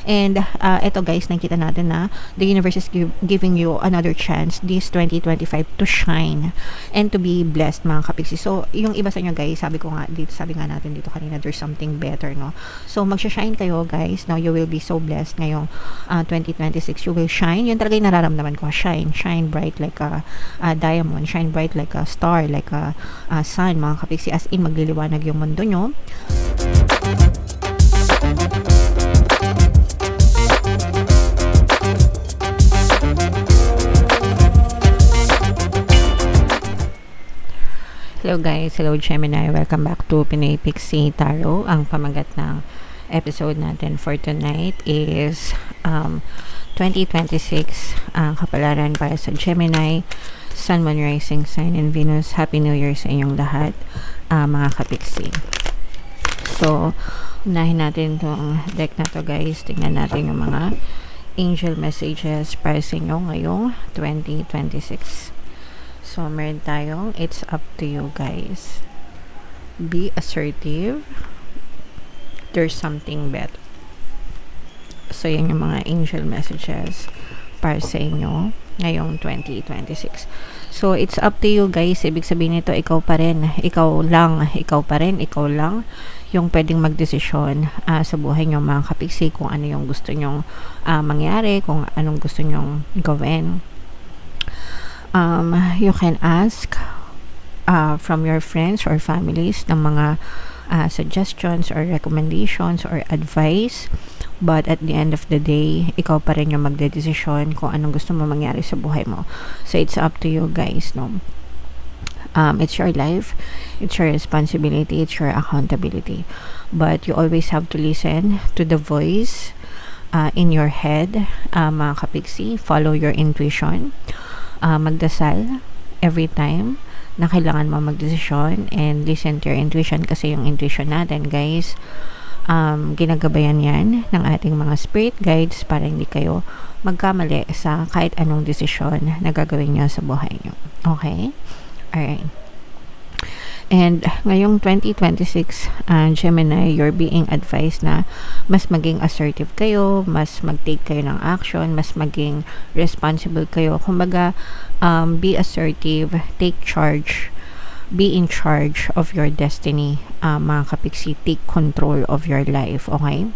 And eto guys, nakita natin na the universe is giving you another chance this 2025 to shine and to be blessed mga kapiksi. So yung iba sa inyo guys, sabi nga natin dito kanina, there's something better, no? So magsha-shine kayo guys. Now you will be so blessed ngayong 2026. You will shine. Yun talaga yung nararamdaman ko. Shine bright like a diamond, shine bright like a star, like a sun mga kapiksi. As in magliliwanag yung mundo nyo. Hello guys, hello Gemini, welcome back to Pinay Pixie Tarot. Ang pamagat ng episode natin for tonight is 2026, ang kapalaran para sa Gemini, Sun, Moon, Rising Sign, and Venus. Happy New Year sa inyong lahat, mga kapiksi. So, unahin natin itong deck na to guys. Tingnan natin yung mga angel messages para sa inyo ngayong 2026. So, meron tayong, it's up to you guys. Be assertive. There's something better. So, yan yung mga angel messages para sa inyo ngayong 2026. So, it's up to you guys. Ibig sabihin nito, ikaw pa rin. Ikaw lang yung pwedeng magdesisyon sa buhay nyo mga kapiksi, kung ano yung gusto nyong mangyari, kung anong gusto nyong gawin. You can ask from your friends or families ng mga suggestions or recommendations or advice, but at the end of the day, ikaw pa rin yung magdedesisyon kung anong gusto mo mangyari sa buhay mo. So it's up to you guys, no? It's your life, it's your responsibility, it's your accountability, but you always have to listen to the voice in your head, mga kapiksi. Follow your intuition. Magdasal every time na kailangan mo magdesisyon, and listen to your intuition, kasi yung intuition natin guys, ginagabayan yan ng ating mga spirit guides para hindi kayo magkamali sa kahit anong desisyon na gagawin nyo sa buhay nyo. Okay? Alright. And ngayong 2026, Gemini, you're being advised na mas maging assertive kayo, mas mag-take kayo ng action, mas maging responsible kayo. Kumbaga, be assertive, take charge, be in charge of your destiny, mga kapiksi. Take control of your life, okay?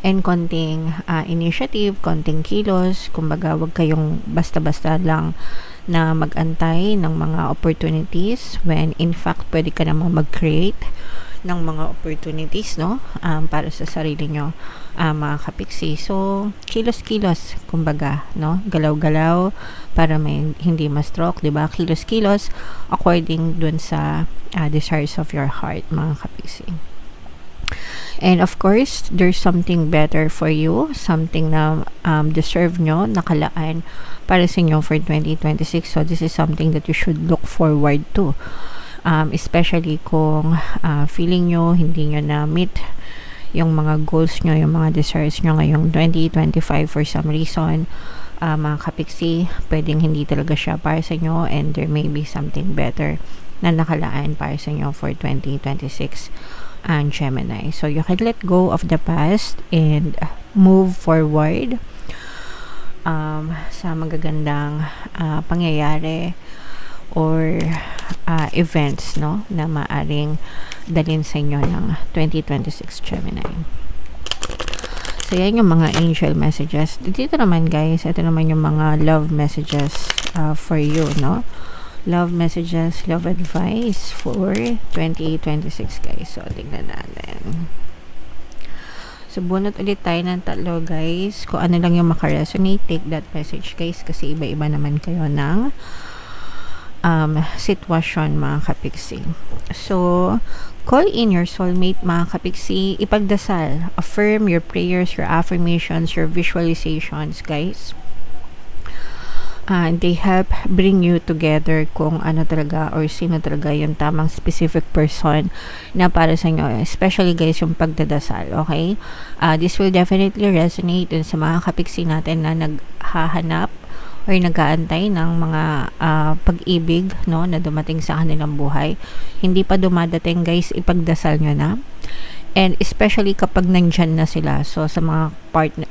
And konting initiative, konting kilos. Kumbaga, wag kayong basta-basta lang na mag-antay ng mga opportunities, when in fact pwede ka namang mag-create ng mga opportunities, no? Para sa sarili nyo, mga kapiksi. So kilos-kilos, kumbaga, no? Galaw-galaw para may hindi ma-stroke, diba? Kilos-kilos according dun sa desires of your heart, mga kapiksi. And of course, there's something better for you, something na deserve nyo, nakalaan para sa inyo for 2026. So this is something that you should look forward to, especially kung feeling nyo hindi nyo na meet yung mga goals nyo, yung mga desires nyo ngayong 2025 for some reason, mga kapiksi, pwedeng hindi talaga siya para sa inyo, and there may be something better na nakalaan para sa inyo for 2026, and Gemini. So you can let go of the past and move forward sa magagandang pangyayari or events, no, na maaring dalhin sa inyo ng 2026, Gemini. So yan yung mga angel messages. Dito naman guys, ito naman yung mga love messages for you, no? Love messages, love advice for 2026 guys. So tingnan natin. So bunot ulit tayo ng tatlo guys, kung ano lang yung makaresonate. Take that message guys, kasi iba-iba naman kayo ng sitwasyon, mga kapiksi. So call in your soulmate, mga kapiksi. Ipagdasal, affirm your prayers, your affirmations, your visualizations guys. They help bring you together kung ano talaga or sino talaga yung tamang specific person na para sa inyo, especially guys yung pagdadasal, okay? This will definitely resonate dun sa mga kapiksi natin na naghahanap or nag-aantay ng mga pag-ibig, no, na dumating sa kanilang buhay. Hindi pa dumadating guys, ipagdasal nyo na. And especially kapag nandyan na sila. So, sa mga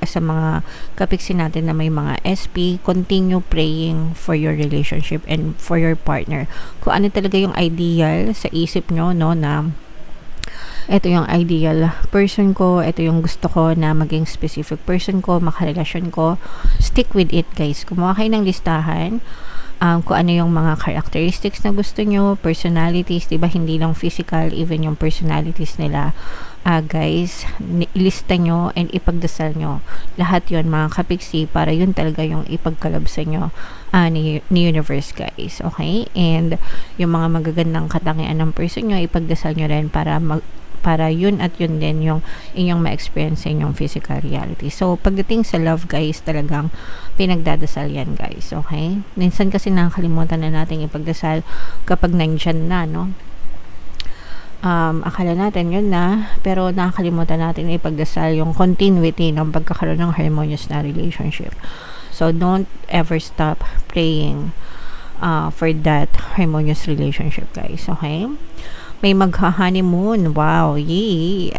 sa mga kapiksi natin na may mga SP, continue praying for your relationship and for your partner. Kung ano talaga yung ideal sa isip nyo, no, na ito yung ideal person ko, ito yung gusto ko na maging specific person ko, makarelasyon ko, stick with it, guys. Kumuha kayo ng listahan, kung ano yung mga characteristics na gusto nyo, personalities, diba, hindi lang physical, even yung personalities nila, guys, ilista nyo and ipagdasal nyo lahat yon, mga kapiksi, para yun talaga yung ipagkalab sa nyo ni universe, guys. Okay? And yung mga magagandang katangian ng person nyo, ipagdasal nyo rin para yun at yun din yung inyong ma-experience sa inyong physical reality. So, pagdating sa love, guys, talagang pinagdadasal yan, guys. Okay? Minsan kasi nakakalimutan na natin ipagdasal kapag nandyan na, no? Akala natin yun na, pero nakakalimutan natin ipagdasal yung continuity ng pagkakaroon ng harmonious na relationship. So, don't ever stop praying for that harmonious relationship, guys. Okay? May magha-honeymoon. Wow, yay!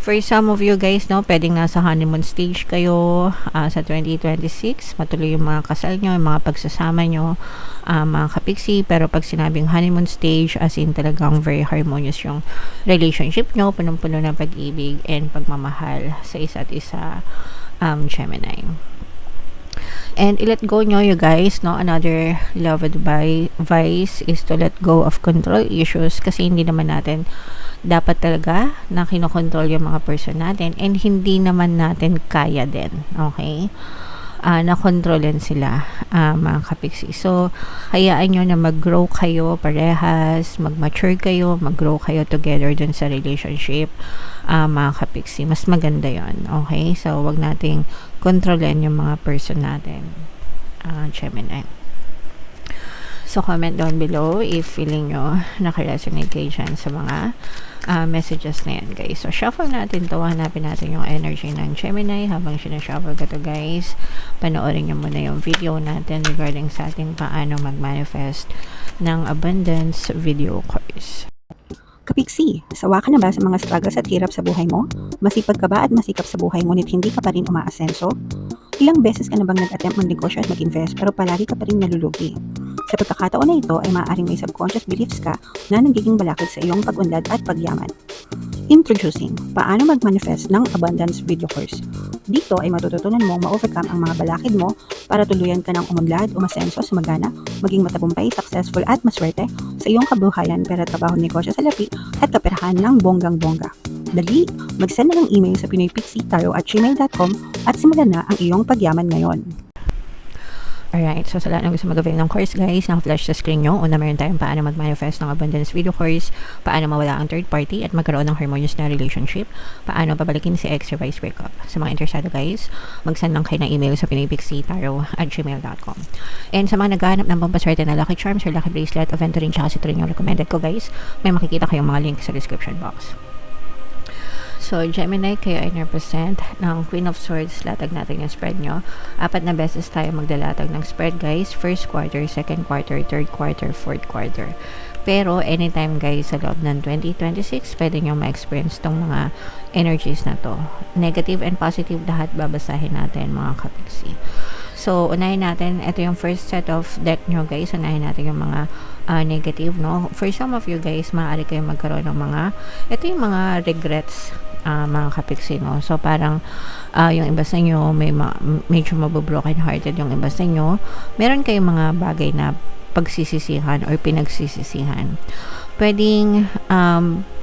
For some of you guys, no, pwedeng nasa honeymoon stage kayo sa 2026. Matuloy yung mga kasal nyo, yung mga pagsasama nyo, mga kapiksi. Pero pag sinabing honeymoon stage, as in talagang very harmonious yung relationship nyo, punong-puno ng pag-ibig and pagmamahal sa isa't isa, Gemini. And i-let go nyo, you guys, no? Another love advice is to let go of control issues, kasi hindi naman natin dapat talaga na kinokontrol yung mga person natin, and hindi naman natin kaya din, okay? Na kontrolin sila, mga kapiksi. So, hayaan nyo na mag-grow kayo parehas, mag-mature kayo, mag-grow kayo together dun sa relationship, mga kapiksi. Mas maganda yon, okay? So, wag nating kontrolin yung mga person natin, Gemini. So, comment down below if feeling nyo nakaresonate kayo dyan sa mga messages na yan, guys. So, shuffle natin to. Hanapin natin yung energy ng Gemini. Habang sinashuffle ka to, guys, panoorin nyo muna yung video natin regarding sa ating paano mag-manifest ng abundance video course. Kapiksi, sawa ka na ba sa mga struggles at hirap sa buhay mo? Masipag ka ba at masikap sa buhay ngunit hindi ka pa rin umaasenso? Ilang beses ka na bang nag-attempt mag-negosyo at mag-invest pero palagi ka pa rin nalulugi? Sa pagkakataon na ito ay maaaring may subconscious beliefs ka na nagiging balakid sa iyong pag-unlad at pagyaman. Introducing, paano mag-manifest ng abundance video course. Dito ay matututunan mong ma-overcome ang mga balakid mo para tuluyan ka ng umunlad, umasenso, sumagana, maging matagumpay, successful at maswerte sa iyong kabuhayan, pera, trabaho, negosyo, salapi at kaperahan ng bonggang-bongga. Dali, mag-send na ng email sa pinoypixie@gmail.com at simulan na ang iyong pagyaman ngayon. Alright, so sa lahat ng gusto mag-avail ng course, guys, naka-flash sa screen nyo. Una, meron tayong paano mag-manifest ng abundance video course, paano mawala ang third party at magkaroon ng harmonious na relationship, paano pabalikin si ex or vice breakup. Sa mga interesado, guys, mag-send lang kayo ng email sa pinoypixie@gmail.com. And sa mga naghahanap ng pampaswerte na lucky charms or lucky bracelet, aventurine tsaka citrin yung recommended ko, guys, may makikita kayong mga link sa description box. So, Gemini, kayo ay represent ng Queen of Swords. Latag natin yung spread nyo. 4 na beses tayo maglalatag ng spread, guys. First quarter, second quarter, third quarter, fourth quarter. Pero, anytime, guys, sa loob ng 2026, pwede nyo ma-experience tong mga energies na to. Negative and positive, lahat babasahin natin, mga kapiksi. So, unahin natin, ito yung first set of deck nyo, guys. Unahin natin yung mga negative, no? For some of you, guys, maaari kayo magkaroon ng mga, ito yung mga regrets, mga kapiksi, no? So, parang yung iba sa inyo medyo mabobroken hearted yung iba sa inyo. Meron kayong mga bagay na pagsisisihan or pinagsisisihan. Pwedeng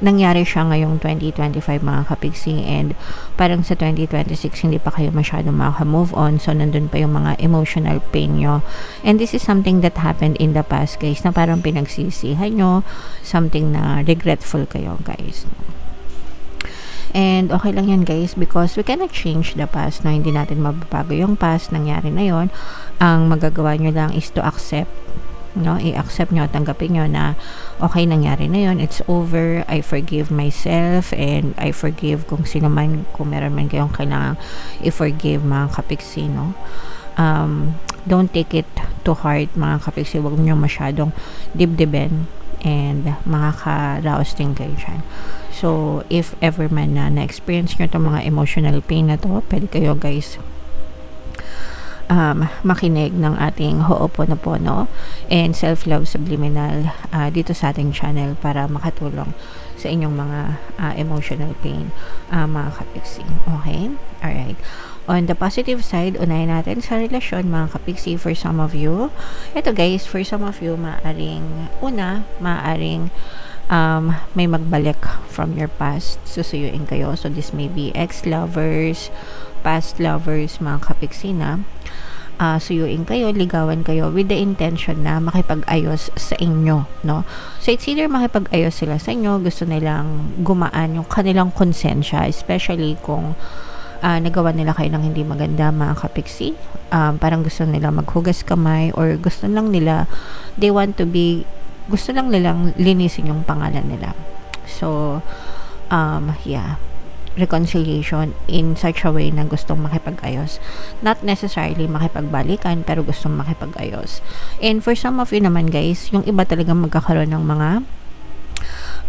nangyari siya ngayong 2025, mga kapiksi, and parang sa 2026 hindi pa kayo masyadong maka-move on, so nandun pa yung mga emotional pain nyo, and this is something that happened in the past, guys, na parang pinagsisihan nyo, something na regretful kayo, guys. And okay lang yan, guys, because we cannot change the past, no? Hindi natin mababago yung past, nangyari na yon. Ang magagawa nyo lang is to accept, no? I-accept nyo, tanggapin nyo na okay, nangyari na yon, it's over, I forgive myself and I forgive kung sino man, kung meron man kayong kailangang i-forgive, mga kapiksi, no? Don't take it to heart, mga kapiksi. Huwag nyo masyadong dibdibin and makaka-rouse din kayo dyan. So, if ever man na na-experience nyo itong mga emotional pain na to, pwede kayo guys makinig ng ating Ho'oponopono and Self-Love Subliminal dito sa ating channel para makatulong sa inyong mga emotional pain, mga kapiksi. Okay? Alright. On the positive side, unahin natin sa relasyon, mga kapiksi, for some of you. Ito guys, for some of you, maaring may magbalik from your past, susuyuin kayo. So, this may be ex-lovers, past lovers, mga kapiksi na suyuin kayo, ligawan kayo with the intention na makipag-ayos sa inyo, no? So, it's either makipag-ayos sila sa inyo, gusto nilang gumaan yung kanilang konsensya, especially kung nagawa nila kayo ng hindi maganda, mga kapiksi. Parang gusto nila maghugas kamay or gusto lang nila, gusto lang nilang linisin yung pangalan nila. So, yeah, reconciliation in such a way na gustong makipag-ayos. Not necessarily makipagbalikan, pero gustong makipag-ayos. And for some of you naman guys, yung iba talagang magkakaroon ng mga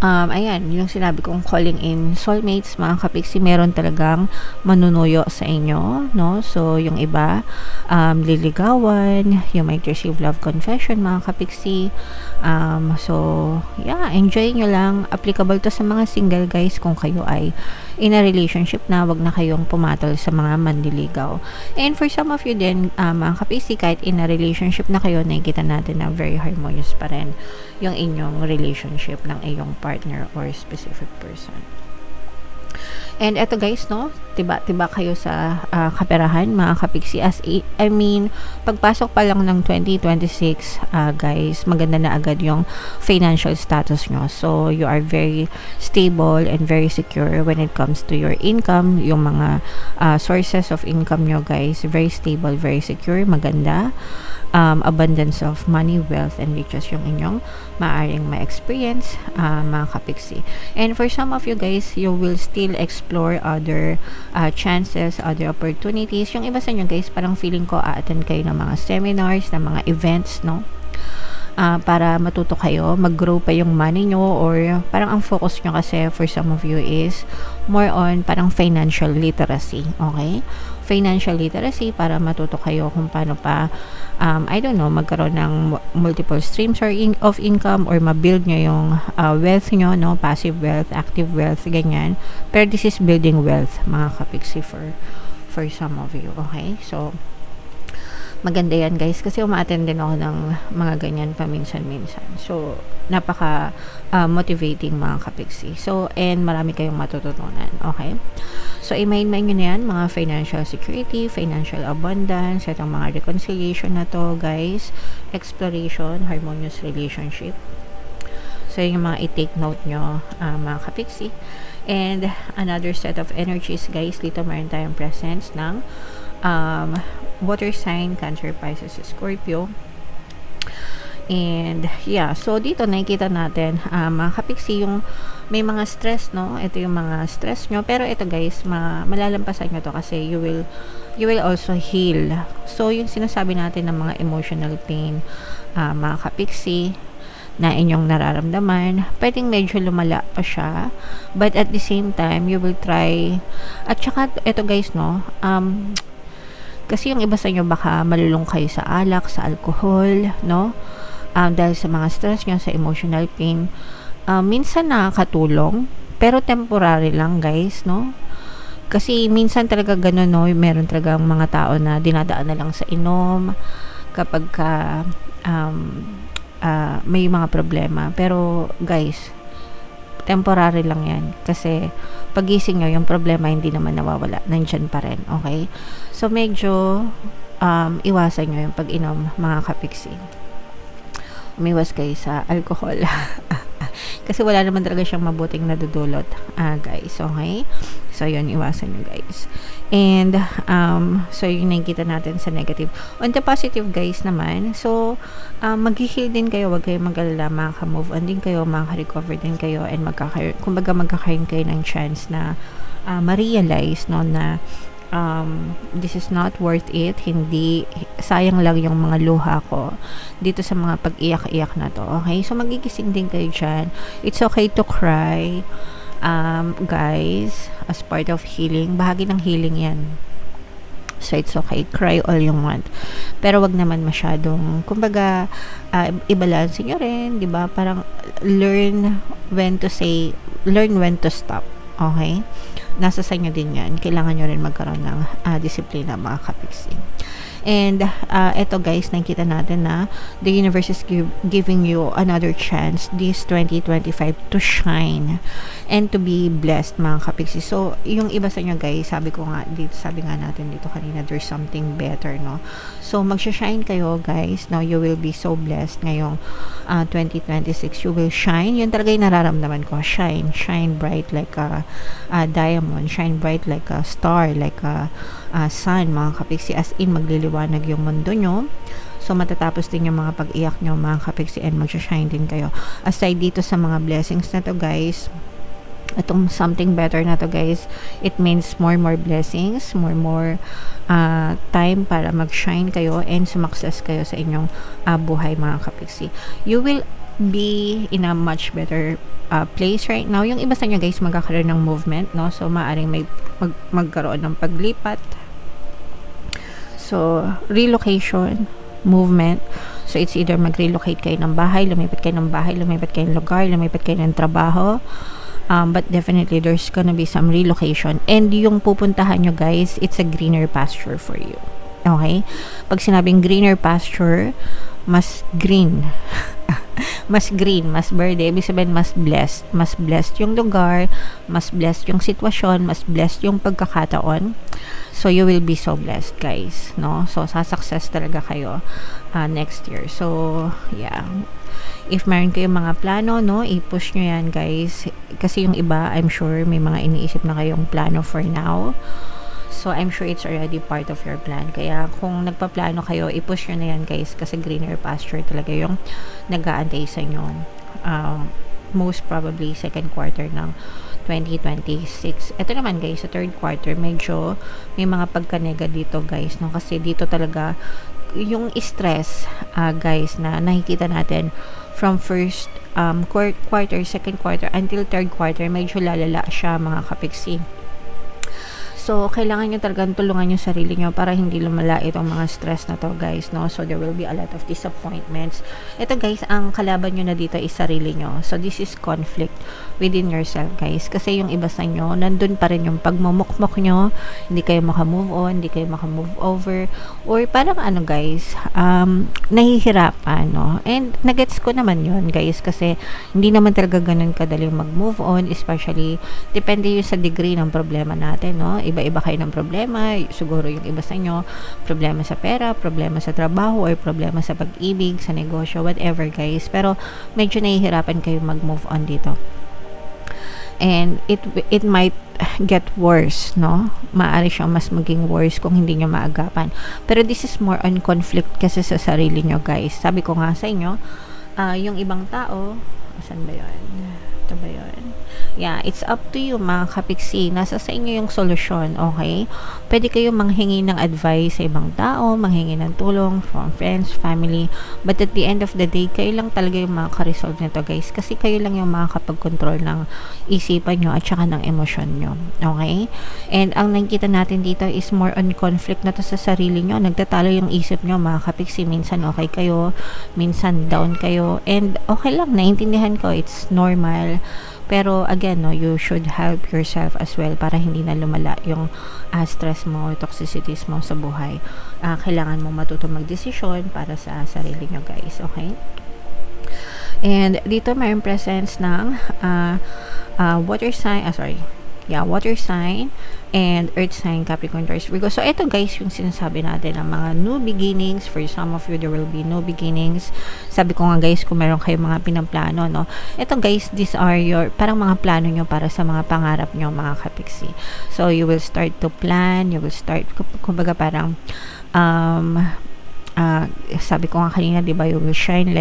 ayan, yung sinabi kong calling in soulmates, mga kapiksi, meron talagang manunuyo sa inyo, no? So, yung iba, liligawan, you might receive love confession, mga kapiksi. So, yeah, enjoy nyo lang. Applicable to sa mga single guys kung kayo ay in a relationship na, wag na kayong pumatol sa mga manliligaw. And for some of you din, mga kapiksi, kahit in a relationship na kayo, nakikita natin na very harmonious pa rin yung inyong relationship ng iyong partner or specific person. And eto guys, no, tiba kayo sa kaperahan, mga kapiksi. Pagpasok pa lang ng 2026, guys, maganda na agad yung financial status nyo. So, you are very stable and very secure when it comes to your income. Yung mga sources of income nyo, guys, very stable, very secure, maganda. Abundance of money, wealth, and riches yung inyong maaring ma-experience, mga kapiksi. And for some of you guys, you will still explore other chances, other opportunities. Yung iba sa inyo guys, parang feeling ko a-attend kayo ng mga seminars, ng mga events, no? Para matuto kayo, mag-grow pa yung money nyo, or parang ang focus nyo kasi for some of you is more on parang financial literacy, okay? Financial literacy para matuto kayo kung paano pa magkaroon ng multiple streams of income, or ma-build nyo yung wealth nyo, no? Passive wealth, active wealth, ganyan. Pero this is building wealth, mga kapiksi, for some of you, okay? So, maganda yan guys, kasi umaattend din ako ng mga ganyan paminsan-minsan. So, napaka motivating, mga kapiksi. So, and marami kayong matututunan, okay? So, i-main-main nyo na yan, mga financial security, financial abundance, itong mga reconciliation na to, guys, exploration, harmonious relationship. So, yung mga i-take note nyo, mga kapiksi. And, another set of energies, guys, dito meron tayong presence ng water sign, Cancer, Pisces, Scorpio. And yeah, so dito nakikita natin mga kapiksi, yung may mga stress, no? Ito yung mga stress nyo, pero ito guys, malalampasan nyo to kasi you will also heal. So yung sinasabi natin ng mga emotional pain, mga kapiksi, na inyong nararamdaman, pwedeng medyo lumala pa siya, but at the same time you will try. At saka ito guys, no, kasi yung iba sa inyo baka malulong kayo sa alak, sa alcohol, no? Dahil sa mga stress nyo, sa emotional pain. Minsan nakakatulong, pero temporary lang, guys, no? Kasi minsan talaga ganun, no? Meron talagang mga tao na dinadaan na lang sa inom kapag may mga problema. Pero, guys, temporary lang yan. Kasi, pagising nyo, yung problema hindi naman nawawala. Nandyan pa rin, okay? So, medyo iwasan nyo yung pag-inom, mga kapiksi. Umiwas kayo sa alcohol. Kasi wala naman talaga siyang mabuting nadudulot, guys. Okay? So, yun, iwasan nyo, guys. And, so, yung nakikita natin sa negative. On the positive, guys, naman, so, mag-heal din kayo, wag kayo mag-alala, makaka-move on din kayo, makaka-recover din kayo, and magkakaroon kayo ng chance na ma-realize, no, na this is not worth it. Hindi, sayang lang yung mga luha ko dito sa mga pag-iyak-iyak na to. Okay? So, magigising din kayo dyan. It's okay to cry, guys, as part of healing. Bahagi ng healing yan. So, it's okay. Cry all you want. Pero wag naman masyadong, kumbaga, i-balance nyo rin, di ba? Parang, learn when to stop. Okay? Nasa sa inyo din yan. Kailangan nyo rin magkaroon ng disiplina, mga kapiksi. And, eto guys, nakikita natin na the universe is giving you another chance this 2025 to shine and to be blessed, mga kapiksi. So, yung iba sa inyo guys, sabi nga natin dito kanina, there's something better, no? So, magsha-shine kayo guys. Now, you will be so blessed ngayong 2026. You will shine. Yun talaga yung nararamdaman ko. Shine bright like a diamond. Shine bright like a star, like a sun, mga kapiksi. As in, magliliwanag yung mundo nyo. So, matatapos din yung mga pag-iyak nyo, mga kapiksi, and magsha-shine din kayo. Aside dito sa mga blessings na to guys, itong something better na to guys, it means more blessings, more time para mag-shine kayo and sumakses kayo sa inyong buhay, mga kapiksi. You will be in a much better place right now. Yung iba sa inyo guys, magkakaroon ng movement, no? So, maaring magkaroon ng paglipat. So, relocation, movement. So, it's either mag-relocate kayo ng bahay, lumipat kayo ng lugar, lumipat kayo ng trabaho. But definitely, there's gonna be some relocation. And yung pupuntahan nyo guys, it's a greener pasture for you. Okay? Pag sinabing greener pasture, mas green. Mas green, mas verde, ibig sabihin mas blessed. Mas blessed yung lugar, mas blessed yung sitwasyon, mas blessed yung pagkakataon. So, you will be so blessed, guys, no? So, sasuccess talaga kayo next year. So, yeah. If meron kayong mga plano, no, i-push nyo yan, guys. Kasi yung iba, I'm sure, may mga iniisip na kayong plano for now. So, I'm sure it's already part of your plan. Kaya, kung nagpaplano kayo, i-push nyo na yan, guys. Kasi greener pasture talaga yung nag-aantay sa inyo. Most probably, second quarter ng 2026. Ito naman, guys, sa third quarter, medyo may mga pagkanega dito, guys, no? Kasi dito talaga, yung stress, guys, na nakikita natin from first quarter, second quarter, until third quarter, medyo lalala siya, mga kapiksi. So, kailangan nyo talagang tulungan yung sarili nyo para hindi lumala itong mga stress na to, guys, no? So, there will be a lot of disappointments. Ito, guys, ang kalaban nyo na dito is sarili nyo. So, this is conflict within yourself, guys. Kasi yung iba sa nyo, nandun pa rin yung pagmumukmok nyo, hindi kayo makamove on, hindi kayo makamove over, or parang ano, guys, nahihirapan, no? And, nagets ko naman yun, guys, kasi hindi naman talaga ganun kadaling mag-move on, especially, depende yun sa degree ng problema natin, no? Iba-iba kayo ng problema. Siguro yung iba sa inyo, problema sa pera, problema sa trabaho, or problema sa pag-ibig, sa negosyo, whatever, guys. Pero, medyo nahihirapan kayo mag-move on dito. And, it might get worse, no? Maaari siyang mas maging worse kung hindi nyo maagapan. Pero, this is more on conflict kasi sa sarili nyo, guys. Sabi ko nga sa inyo, yung ibang tao, asan ba yun? Ito ba yun? Yeah, it's up to you, mga kapiksi. Nasa sa inyo yung solusyon, okay? Pwede kayo manghingi ng advice sa ibang tao, manghingi ng tulong from friends, family. But at the end of the day, kayo lang talaga yung makaka-resolve nito, guys. Kasi kayo lang yung makakapag-control ng isipan nyo at saka ng emosyon nyo. Okay? And ang nakikita natin dito is more on conflict na to sa sarili nyo. Nagtatalo yung isip nyo, mga kapiksi. Minsan okay kayo, minsan down kayo. And okay lang, naiintindihan ko. It's normal. Pero again, no, you should help yourself as well para hindi na lumala yung stress mo, toxicities mo sa buhay. Kailangan mo matuto magdesisyon para sa sarili nyo, guys. Okay? And dito may presence ng water sign, water sign and earth sign, Capricorn, Taurus, Virgo. So, ito guys, yung sinasabi natin ng mga new beginnings. For some of you, there will be new beginnings. Sabi ko nga guys, kung meron kayong mga pinaplano, no? Ito guys, these are your, parang mga plano nyo para sa mga pangarap nyo, mga kapiksi. So, you will start to plan, you will start, kumbaga parang, sabi ko nga kanina, di ba, you will shine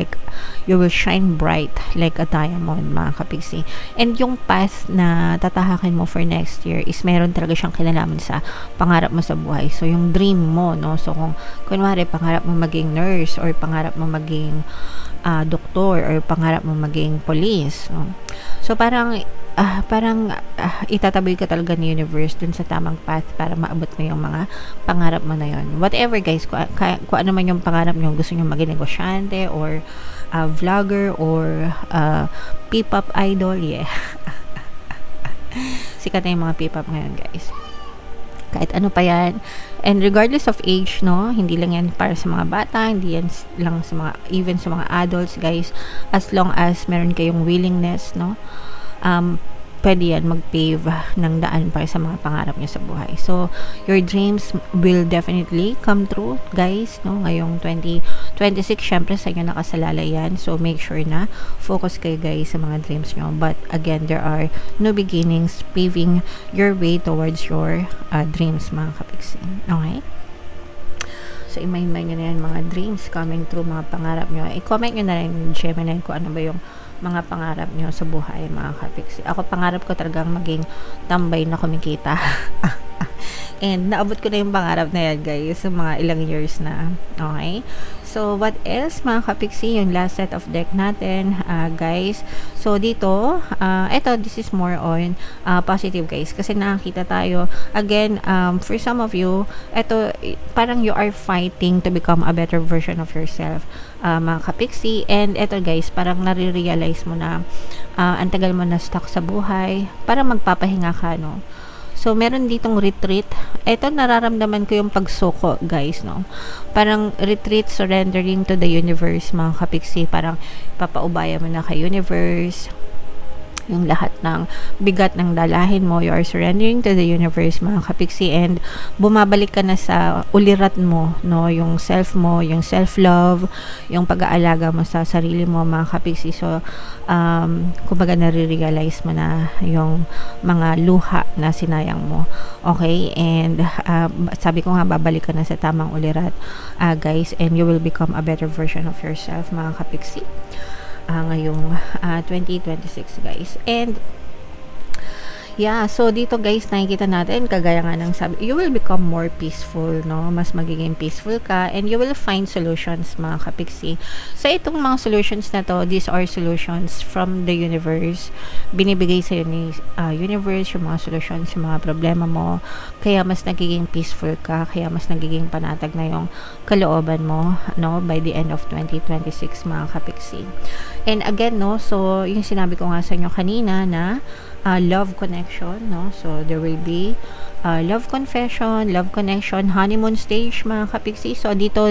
bright like a diamond, mga kapiksi. And yung path na tatahakin mo for next year is meron talaga siyang kinalaman sa pangarap mo sa buhay. So yung dream mo, no, so kung kunwari pangarap mo maging nurse, or pangarap mo maging doktor, or pangarap mo maging police, no? So parang itataboy ka talaga ni universe dun sa tamang path para maabot mo yung mga pangarap mo na yun. Whatever, guys, kung ano man yung pangarap nyo, gusto nyo maging negosyante, or vlogger, or P-pop idol, yeah. Sikat na yung mga P-pop ngayon, guys. Kahit ano pa yan. And regardless of age, no, hindi lang yan para sa mga bata, hindi yan lang sa mga, even sa mga adults, guys. As long as meron kayong willingness, no, pwede yan mag-pave ng daan para sa mga pangarap nyo sa buhay. So, your dreams will definitely come true, guys, no? Ngayong 2026, syempre sa inyo nakasalalay yan. So, make sure na focus kayo, guys, sa mga dreams nyo. But, again, there are new beginnings paving your way towards your dreams, mga kapiksi. Okay? So, imay-imay nyo na yan, mga dreams coming true, mga pangarap nyo. I-comment nyo na rin, Gemini, kung ano ba yung mga pangarap nyo sa buhay, mga kapiksi. Ako, pangarap ko talagang maging tambay na kumikita. And naabot ko na yung pangarap na yan, guys, sa mga ilang years na. Okay? So, what else, mga kapiksi? Yung last set of deck natin, guys. So, dito, this is more on positive, guys. Kasi nakakita tayo, again, for some of you, parang you are fighting to become a better version of yourself, mga kapiksi. And guys, parang nare-realize mo na ang tagal mo na stuck sa buhay, parang magpapahinga ka, no? So, meron ditong retreat. Ito, nararamdaman ko yung pagsuko, guys, no? Parang retreat, surrendering to the universe, mga kapiksi. Parang papaubaya mo na kay universe. Yung lahat ng bigat ng dalahin mo, you are surrendering to the universe, mga kapiksi. And bumabalik ka na sa ulirat mo, no? Yung self mo, yung self-love, yung pag-aalaga mo sa sarili mo, mga kapiksi. So, kumbaga nare-realize mo na yung mga luha na sinayang mo. Okay? And sabi ko nga, babalik ka na sa tamang ulirat, guys. And you will become a better version of yourself, mga kapiksi. Ngayong 2026, guys. And yeah, so dito, guys, nakikita natin, kagaya nga ng sabi, you will become more peaceful, no? Mas magiging peaceful ka, and you will find solutions, mga kapiksi. So, itong mga solutions na to, these are solutions from the universe. Binibigay sa'yo ni universe yung mga solutions, yung mga problema mo. Kaya mas nagiging peaceful ka, kaya mas nagiging panatag na yung kalooban mo, no? By the end of 2026, mga kapiksi. And again, no? So, yung sinabi ko nga sa inyo kanina na love connection, no? So, there will be love confession, love connection, honeymoon stage, mga kapiksi. So, dito,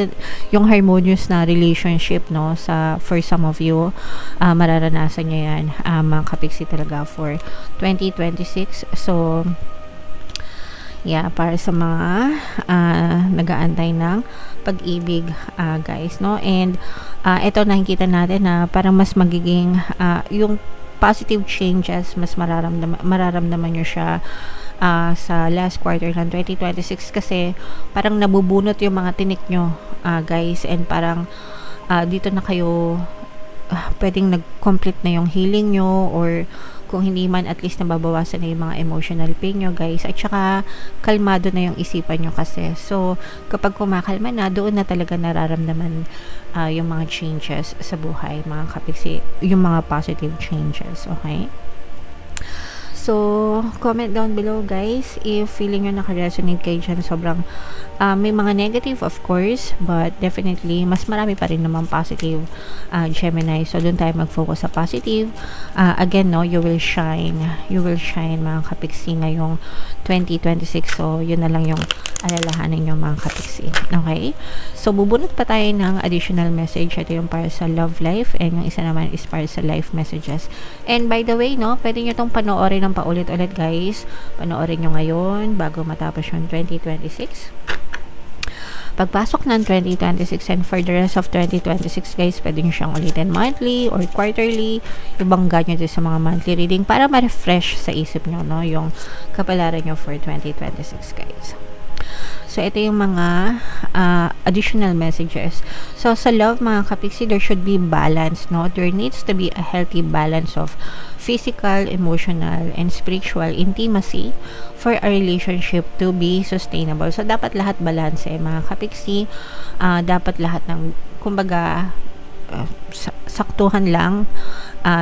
yung harmonious na relationship, no? For some of you, mararanasan nyo yan, mga kapiksi talaga for 2026. So, yeah, para sa mga nag-aantay ng pag-ibig, guys, no? And ito, nakikita natin na parang mas magiging yung positive changes, mas mararamdaman nyo siya sa last quarter ng 2026, kasi parang nabubunot yung mga tinik nyo, guys, and parang dito na kayo pwedeng nag-complete na yung healing nyo, or kung hindi man, at least nababawasan na yung mga emotional pain nyo, guys, at saka kalmado na yung isipan nyo kasi. So, kapag kumakalma na, doon na talaga nararamdaman yung mga changes sa buhay, mga kapiksi, yung mga positive changes, okay? So, comment down below, guys, if feeling nyo naka-resonate kayo dyan. Sobrang may mga negative, of course, but definitely mas marami pa rin naman positive, Gemini. So, doon tayo mag-focus sa positive. Again, no, you will shine, mga kapiksi, ngayong 2026. So, yun na lang yung alalahanin nyo, mga kapiksi. Okay? So, bubunot pa tayo ng additional message. Ito yung para sa love life, and yung isa naman is para sa life messages. And by the way, no, pwede nyo itong panoorin ng paulit-ulit, guys. Panoorin nyo ngayon bago matapos yung 2026. Pagpasok ng 2026 and for the rest of 2026, guys, pwede nyo siyang ulitin monthly or quarterly. Ibangga nyo din sa mga monthly reading para ma-refresh sa isip nyo, no, yung kapalaran nyo for 2026, guys. So, ito yung mga additional messages. So, sa love, mga kapiksi, there should be balance, no? There needs to be a healthy balance of physical, emotional, and spiritual intimacy for a relationship to be sustainable. So, dapat lahat balance, mga kapiksi. Dapat lahat ng, kumbaga, saktuhan lang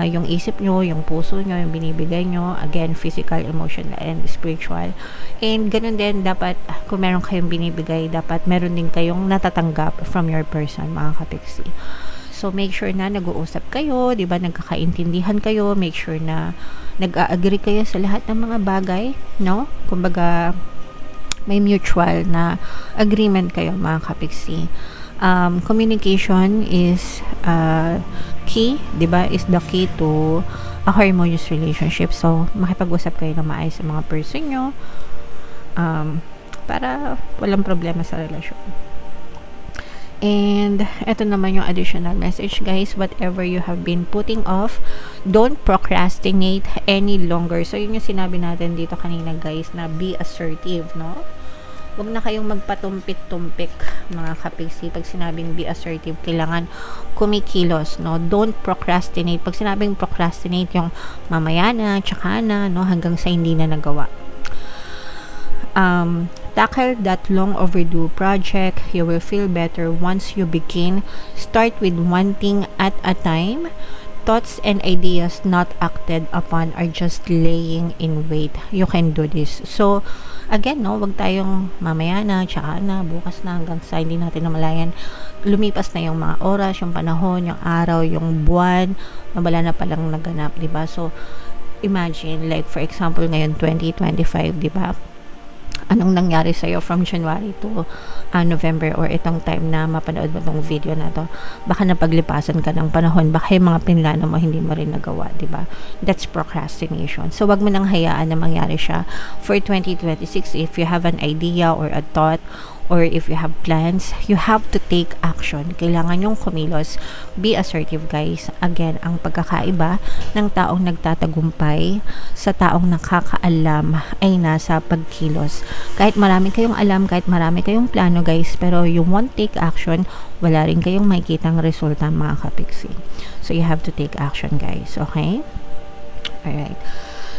yung isip nyo, yung puso nyo, yung binibigay nyo, again, physical, emotional, and spiritual. And ganun din, dapat kung meron kayong binibigay, dapat meron din kayong natatanggap from your person, mga kapiksi. So, make sure na nag-uusap kayo, di ba, nagkakaintindihan kayo, make sure na nag-agree kayo sa lahat ng mga bagay, no? Kumbaga, may mutual na agreement kayo, mga kapiksi. Communication is key, 'di ba? Is the key to a harmonious relationship. So, makipag-usap kayo ng maayos sa mga person nyo para walang problema sa relasyon. And eto naman yung additional message, guys. Whatever you have been putting off, don't procrastinate any longer. So, yun yung sinabi natin dito kanina, guys, na be assertive, no? Huwag na kayong magpatumpik-tumpik, mga kapiksi. Pag sinabing be assertive, kailangan kumikilos, no? Don't procrastinate. Pag sinabing procrastinate, yung mamaya na, tsaka na, no? Hanggang sa hindi na nagawa. Tackle that long overdue project. You will feel better once you begin. Start with one thing at a time. Thoughts and ideas not acted upon are just laying in wait. You can do this. So, again, no, wag tayong mamaya na, tsaka na, bukas na, hanggang sa hindi natin namalayan. Lumipas na yung mga oras, yung panahon, yung araw, yung buwan, na wala na palang naganap, diba? So, imagine, like, for example, ngayon, 2025, diba? Anong nangyari sa'yo from January to November or itong time na mapanood mo tong video na to? Baka napaglipasan ka ng panahon, baka yung mga pinlano mo hindi mo rin nagawa, diba? That's procrastination. So, wag mo nang hayaan na mangyari siya for 2026. If you have an idea or a thought or if you have plans, you have to take action. Kailangan yung kumilos. Be assertive, guys. Again, ang pagkakaiba ng taong nagtatagumpay sa taong nakakaalam ay nasa pagkilos. Kahit marami kayong alam, kahit marami kayong plano, guys, pero you won't take action, wala rin kayong makikitang resulta, mga kapiksi. So, you have to take action, guys. Okay? Alright.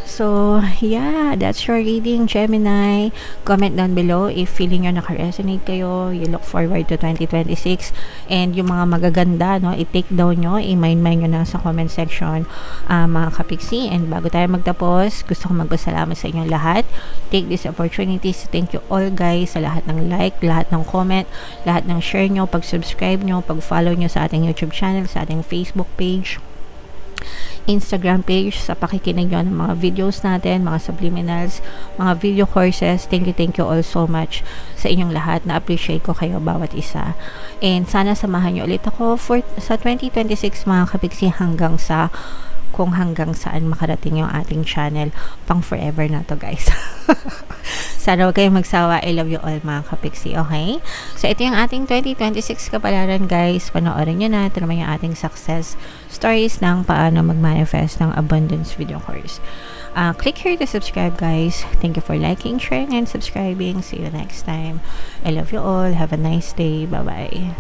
So, yeah, that's your reading, Gemini. Comment down below if feeling nyo naka-resonate kayo, you look forward to 2026, and yung mga magaganda, no, i-take down nyo, i-mind nyo na sa comment section, mga kapiksi. And bago tayo magtapos, gusto ko magpasalamat sa inyong lahat. Take this opportunity to thank you all, guys, sa lahat ng like, lahat ng comment, lahat ng share nyo, pag-subscribe nyo, pag-follow nyo sa ating YouTube channel, sa ating Facebook page, Instagram page, sa pakikinig nyo ng mga videos natin, mga subliminals, mga video courses. Thank you all so much sa inyong lahat. Na-appreciate ko kayo bawat isa. And sana samahan nyo ulit ako sa 2026, mga kapiksi, hanggang sa kung hanggang saan makarating yung ating channel. Pang forever na to, guys. Sana huwag kayong magsawa. I love you all, mga kapiksi. Okay? So, ito yung ating 2026 kapalaran, guys. Panoorin nyo na. Ito naman yung ating success stories ng paano mag-manifest ng abundance video course. Click here to subscribe, guys. Thank you for liking, sharing, and subscribing. See you next time. I love you all. Have a nice day. Bye-bye.